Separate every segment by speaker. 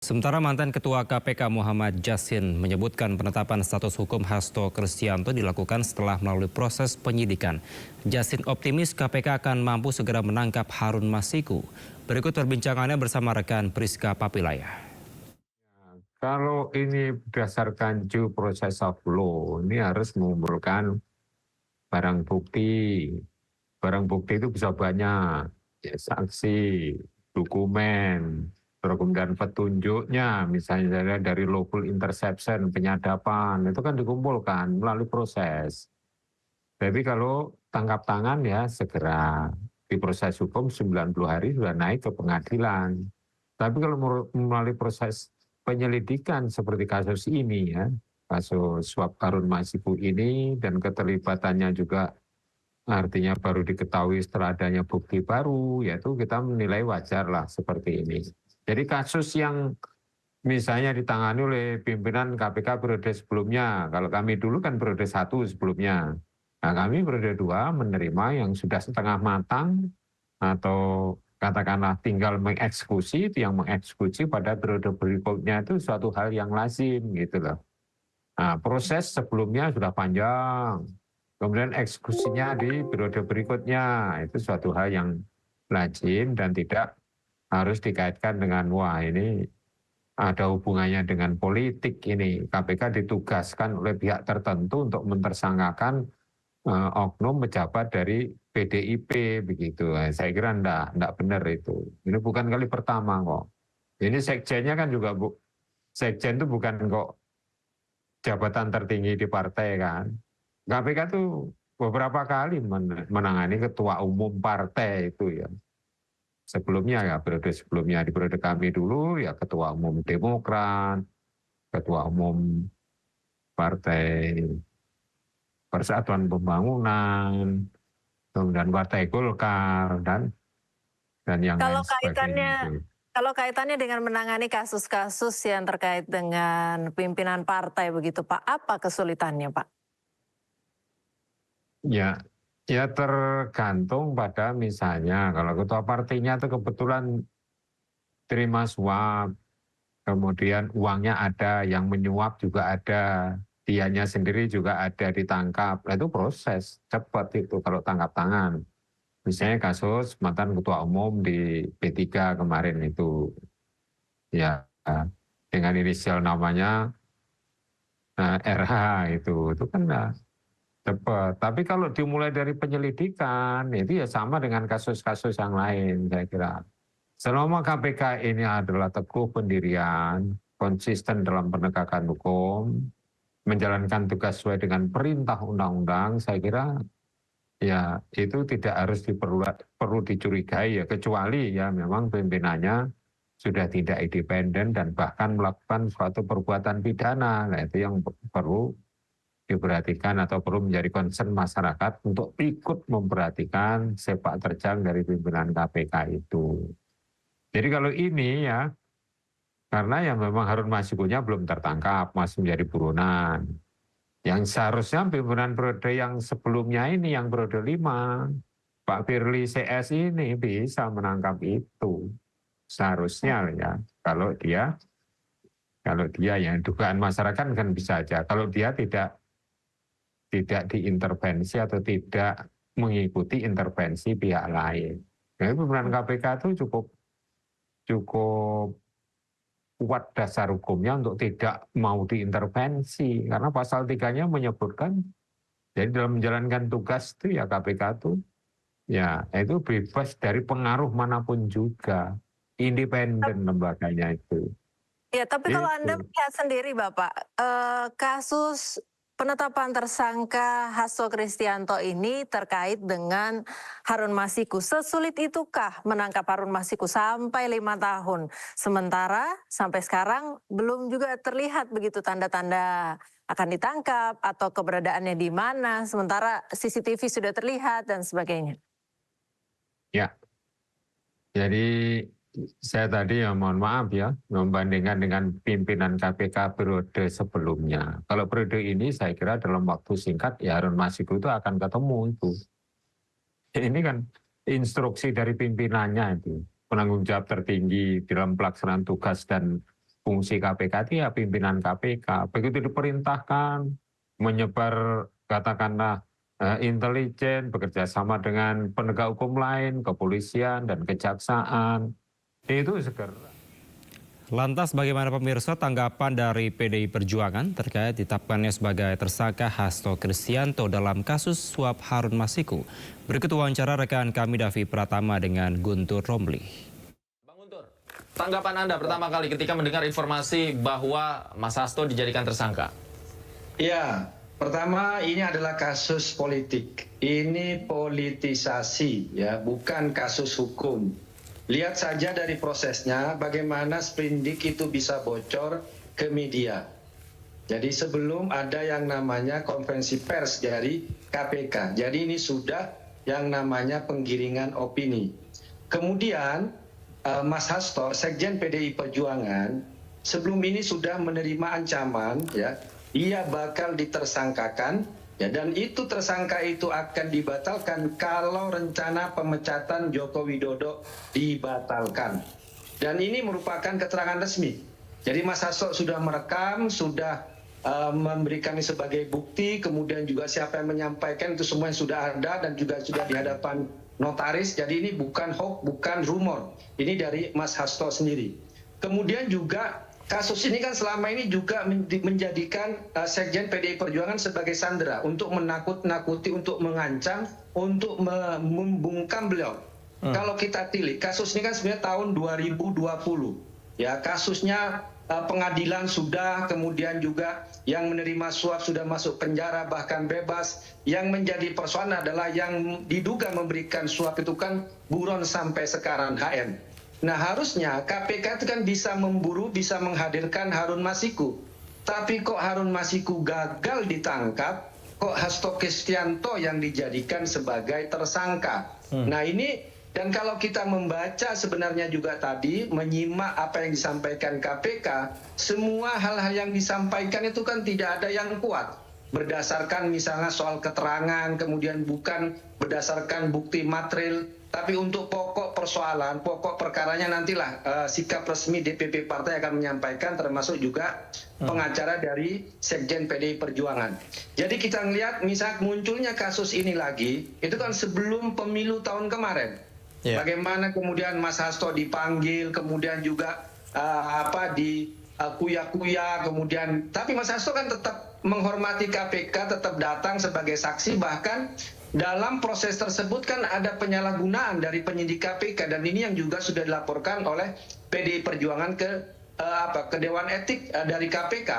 Speaker 1: Sementara mantan Ketua KPK Muhammad Jassin menyebutkan penetapan status hukum Hasto Kristianto dilakukan setelah melalui proses penyidikan. Jassin optimis KPK akan mampu segera menangkap Harun Masiku. Berikut perbincangannya bersama rekan Priska Papilaya.
Speaker 2: Kalau ini berdasarkan due process of law, ini harus mengumpulkan barang bukti. Barang bukti itu bisa banyak, ya, saksi, dokumen, kemudian petunjuknya, misalnya dari lawful interception, penyadapan, itu kan dikumpulkan melalui proses. Tapi kalau tangkap tangan ya segera, di proses hukum 90 hari sudah naik ke pengadilan. Tapi kalau melalui proses penyelidikan seperti kasus ini ya, kasus suap Harun Masiku ini dan keterlibatannya juga artinya baru diketahui setelah adanya bukti baru, yaitu kita menilai wajar lah seperti ini. Jadi kasus yang misalnya ditangani oleh pimpinan KPK periode sebelumnya, kalau kami dulu kan periode 1 sebelumnya, nah kami periode 2 menerima yang sudah setengah matang atau katakanlah tinggal mengeksekusi, itu yang mengeksekusi pada periode berikutnya itu suatu hal yang lazim gitu loh. Nah, proses sebelumnya sudah panjang, kemudian eksekusinya di periode berikutnya, itu suatu hal yang lazim dan tidak harus dikaitkan dengan wah ini ada hubungannya dengan politik ini. KPK ditugaskan oleh pihak tertentu untuk mentersangkakan oknum pejabat dari PDIP begitu. Saya kira enggak benar itu. Ini bukan kali pertama kok. Ini sekjennya kan juga sekjen itu bukan kok jabatan tertinggi di partai kan. KPK tuh beberapa kali menangani ketua umum partai itu ya. Sebelumnya ya, periode sebelumnya di periode kami dulu ya ketua umum Demokrat, ketua umum Partai Persatuan Pembangunan, kemudian Partai Golkar dan yang lain sebagainya.
Speaker 3: Kalau kaitannya dengan menangani kasus-kasus yang terkait dengan pimpinan partai begitu Pak, apa kesulitannya Pak?
Speaker 2: Ya tergantung pada misalnya kalau ketua partainya itu kebetulan terima suap, kemudian uangnya ada, yang menyuap juga ada, dianya sendiri juga ada ditangkap. Nah, itu proses cepat itu kalau tangkap tangan. Misalnya kasus mantan ketua umum di P3 kemarin itu, ya dengan inisial namanya RH itu kan cepat. Tapi kalau dimulai dari penyelidikan, itu ya sama dengan kasus-kasus yang lain, saya kira. Selama KPK ini adalah teguh pendirian, konsisten dalam penegakan hukum, menjalankan tugas sesuai dengan perintah undang-undang, saya kira ya itu tidak harus perlu dicurigai ya, kecuali ya memang pimpinannya sudah tidak independen dan bahkan melakukan suatu perbuatan pidana. Nah itu yang perlu diperhatikan atau perlu menjadi concern masyarakat untuk ikut memperhatikan sepak terjang dari pimpinan KPK itu. Jadi kalau ini ya, karena yang memang Harun Masikunya belum tertangkap, masih menjadi buronan. Yang seharusnya pimpinan periode yang sebelumnya ini, yang periode 5, Pak Firly CS ini bisa menangkap itu. Seharusnya ya, kalau dia yang dugaan masyarakat kan bisa aja. Kalau dia tidak diintervensi atau tidak mengikuti intervensi pihak lain. Jadi pimpinan KPK itu cukup kuat dasar hukumnya untuk tidak mau diintervensi. Karena pasal 3-nya menyebutkan, jadi dalam menjalankan tugas itu ya KPK itu, ya itu bebas dari pengaruh manapun juga. Independen lembaganya itu.
Speaker 3: Ya, tapi kalau Anda melihat sendiri Bapak, kasus penetapan tersangka Hasto Kristianto ini terkait dengan Harun Masiku. Sesulit itukah menangkap Harun Masiku sampai 5 tahun? Sementara sampai sekarang belum juga terlihat begitu tanda-tanda akan ditangkap atau keberadaannya di mana, sementara CCTV sudah terlihat dan sebagainya.
Speaker 2: Ya, jadi saya tadi ya mohon maaf ya, membandingkan dengan pimpinan KPK periode sebelumnya. Kalau periode ini saya kira dalam waktu singkat ya Harun Masiku itu akan ketemu itu. Ini kan instruksi dari pimpinannya itu, penanggung jawab tertinggi dalam pelaksanaan tugas dan fungsi KPK itu ya pimpinan KPK. Begitu diperintahkan menyebar katakanlah intelijen, bekerja sama dengan penegak hukum lain, kepolisian dan kejaksaan, itu segera.
Speaker 1: Lantas bagaimana pemirsa tanggapan dari PDI Perjuangan terkait ditetapkannya sebagai tersangka Hasto Kristianto dalam kasus suap Harun Masiku? Berikut wawancara rekan kami Davi Pratama dengan Guntur Romli.
Speaker 4: Bang Guntur, tanggapan Anda pertama kali ketika mendengar informasi bahwa Mas Hasto dijadikan tersangka?
Speaker 5: Ya, pertama ini adalah kasus politik. Ini politisasi, ya, bukan kasus hukum. Lihat saja dari prosesnya bagaimana sprindik itu bisa bocor ke media. Jadi sebelum ada yang namanya konferensi pers dari KPK. Jadi ini sudah yang namanya penggiringan opini. Kemudian Mas Hasto, Sekjen PDI Perjuangan, sebelum ini sudah menerima ancaman, ya, ia bakal ditersangkakan. Ya, dan itu tersangka itu akan dibatalkan kalau rencana pemecatan Joko Widodo dibatalkan. Dan ini merupakan keterangan resmi. Jadi Mas Hasto sudah merekam, sudah memberikan ini sebagai bukti, kemudian juga siapa yang menyampaikan itu semua yang sudah ada dan juga sudah di hadapan notaris. Jadi ini bukan hoax, bukan rumor. Ini dari Mas Hasto sendiri. Kemudian juga kasus ini kan selama ini juga menjadikan Sekjen PDI Perjuangan sebagai sandera untuk menakut-nakuti, untuk mengancam, untuk membungkam beliau. Kalau kita tilik, kasus ini kan sebenarnya tahun 2020. Ya, kasusnya pengadilan sudah, kemudian juga yang menerima suap sudah masuk penjara bahkan bebas. Yang menjadi persoalan adalah yang diduga memberikan suap itu kan buron sampai sekarang HM. Nah, harusnya KPK itu kan bisa memburu, bisa menghadirkan Harun Masiku. Tapi kok Harun Masiku gagal ditangkap, kok Hasto Kristianto yang dijadikan sebagai tersangka. Nah ini, dan kalau kita membaca sebenarnya juga tadi, menyimak apa yang disampaikan KPK, semua hal-hal yang disampaikan itu kan tidak ada yang kuat. Berdasarkan misalnya soal keterangan, kemudian bukan berdasarkan bukti material, tapi untuk pokok persoalan, pokok perkaranya nantilah sikap resmi DPP partai akan menyampaikan, termasuk juga pengacara dari Sekjen PDI Perjuangan. Jadi kita melihat misalnya munculnya kasus ini lagi, itu kan sebelum pemilu tahun kemarin. Bagaimana kemudian Mas Hasto dipanggil, kemudian juga di kuya-kuya, kemudian tapi Mas Hasto kan tetap menghormati KPK, tetap datang sebagai saksi, bahkan dalam proses tersebut kan ada penyalahgunaan dari penyidik KPK, dan ini yang juga sudah dilaporkan oleh PDI Perjuangan ke Dewan Etik dari KPK.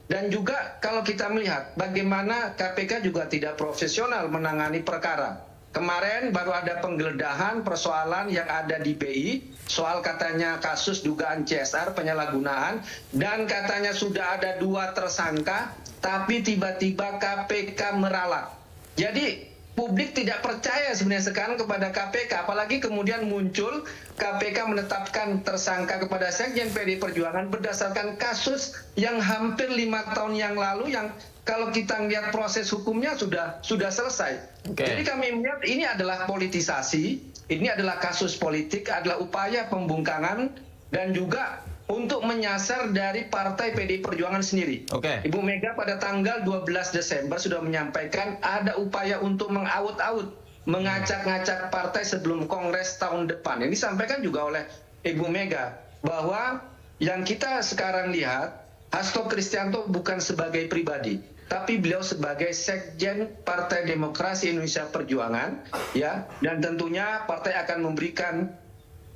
Speaker 5: Dan juga kalau kita melihat bagaimana KPK juga tidak profesional menangani perkara. Kemarin baru ada penggeledahan persoalan yang ada di BI, soal katanya kasus dugaan CSR penyalahgunaan, dan katanya sudah ada 2 tersangka, tapi tiba-tiba KPK meralat. Jadi publik tidak percaya sebenarnya sekarang kepada KPK, apalagi kemudian muncul KPK menetapkan tersangka kepada Sekjen PDI Perjuangan berdasarkan kasus yang hampir 5 tahun yang lalu, yang kalau kita lihat proses hukumnya sudah selesai. Jadi kami melihat ini adalah politisasi, ini adalah kasus politik, adalah upaya pembungkaman dan juga untuk menyasar dari partai PDI Perjuangan sendiri. Ibu Mega pada tanggal 12 Desember sudah menyampaikan ada upaya untuk mengaut-aut, mengacak-ngacak partai sebelum Kongres tahun depan. Ini disampaikan juga oleh Ibu Mega bahwa yang kita sekarang lihat, Hasto Kristianto bukan sebagai pribadi, tapi beliau sebagai Sekjen Partai Demokrasi Indonesia Perjuangan, ya, dan tentunya partai akan memberikan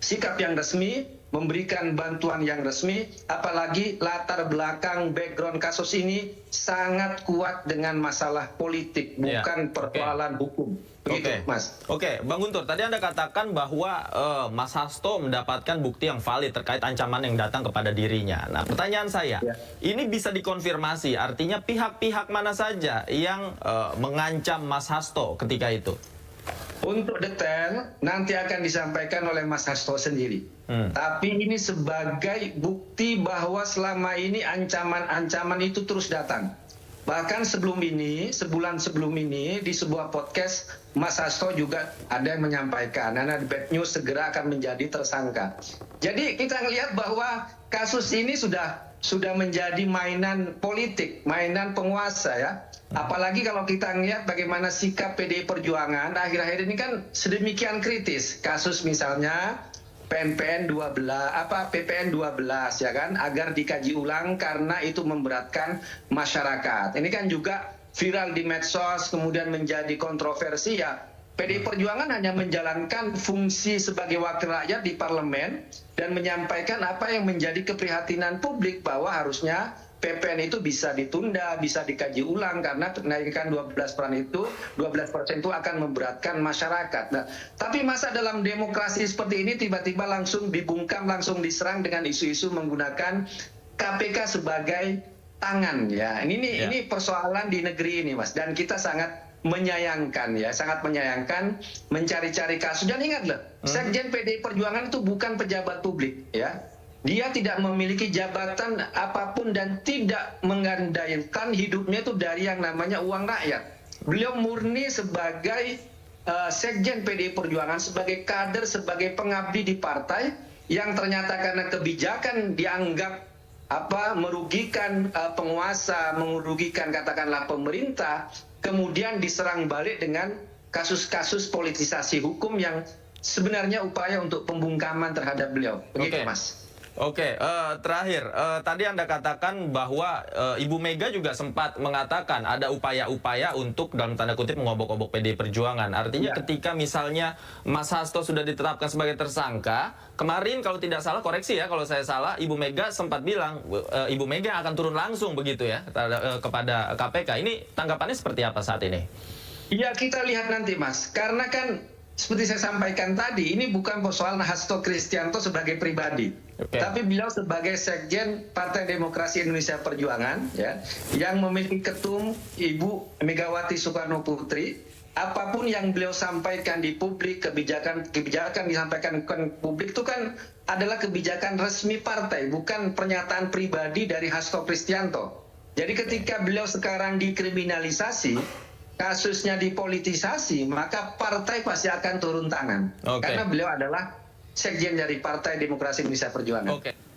Speaker 5: sikap yang resmi, memberikan bantuan yang resmi, apalagi latar belakang background kasus ini sangat kuat dengan masalah politik, bukan persoalan hukum. Begitu, Mas.
Speaker 4: Bang Guntur, tadi Anda katakan bahwa Mas Hasto mendapatkan bukti yang valid terkait ancaman yang datang kepada dirinya. Nah, pertanyaan saya, ini bisa dikonfirmasi, artinya pihak-pihak mana saja yang mengancam Mas Hasto ketika itu?
Speaker 5: Untuk detail nanti akan disampaikan oleh Mas Hasto sendiri. Tapi ini sebagai bukti bahwa selama ini ancaman-ancaman itu terus datang. Bahkan sebelum ini, sebulan sebelum ini, di sebuah podcast, Mas Hasto juga ada yang menyampaikan, Nana Bad News segera akan menjadi tersangka. Jadi kita melihat bahwa kasus ini sudah menjadi mainan politik, mainan penguasa ya. Apalagi kalau kita melihat bagaimana sikap PDI Perjuangan akhir-akhir ini kan sedemikian kritis. Kasus misalnya PPN 12 ya kan, agar dikaji ulang karena itu memberatkan masyarakat. Ini kan juga viral di medsos, kemudian menjadi kontroversi ya. PDI Perjuangan hanya menjalankan fungsi sebagai wakil rakyat di parlemen dan menyampaikan apa yang menjadi keprihatinan publik bahwa harusnya PPN itu bisa ditunda, bisa dikaji ulang karena kenaikan 12% itu akan memberatkan masyarakat. Nah, tapi masa dalam demokrasi seperti ini tiba-tiba langsung dibungkam, langsung diserang dengan isu-isu menggunakan KPK sebagai tangan ya. Ini persoalan di negeri ini, Mas, dan kita sangat menyayangkan ya, sangat menyayangkan mencari-cari kasus. Dan ingat loh, Sekjen PDI Perjuangan itu bukan pejabat publik ya. Dia tidak memiliki jabatan apapun dan tidak mengandalkan hidupnya itu dari yang namanya uang rakyat. Beliau murni sebagai Sekjen PDI Perjuangan, sebagai kader, sebagai pengabdi di partai yang ternyata karena kebijakan dianggap merugikan penguasa, merugikan katakanlah pemerintah, kemudian diserang balik dengan kasus-kasus politisasi hukum yang sebenarnya upaya untuk pembungkaman terhadap beliau. Begitu, Mas.
Speaker 4: Oke, terakhir, tadi Anda katakan bahwa Ibu Mega juga sempat mengatakan ada upaya-upaya untuk dalam tanda kutip mengobok-obok PDI Perjuangan. Artinya ketika misalnya Mas Hasto sudah ditetapkan sebagai tersangka, kemarin kalau tidak salah, koreksi ya kalau saya salah, Ibu Mega sempat bilang Ibu Mega akan turun langsung begitu ya kepada KPK. Ini tanggapannya seperti apa saat ini?
Speaker 5: Ya, kita lihat nanti, Mas. Karena kan seperti saya sampaikan tadi, ini bukan persoalan Hasto Kristianto sebagai pribadi, tapi beliau sebagai Sekjen Partai Demokrasi Indonesia Perjuangan, ya, yang memiliki ketum Ibu Megawati Soekarno Putri. Apapun yang beliau sampaikan di publik, kebijakan disampaikan ke publik itu kan adalah kebijakan resmi partai, bukan pernyataan pribadi dari Hasto Kristianto. Jadi ketika beliau sekarang dikriminalisasi, kasusnya dipolitisasi, maka partai pasti akan turun tangan. Karena beliau adalah sekjen dari Partai Demokrasi Indonesia Perjuangan.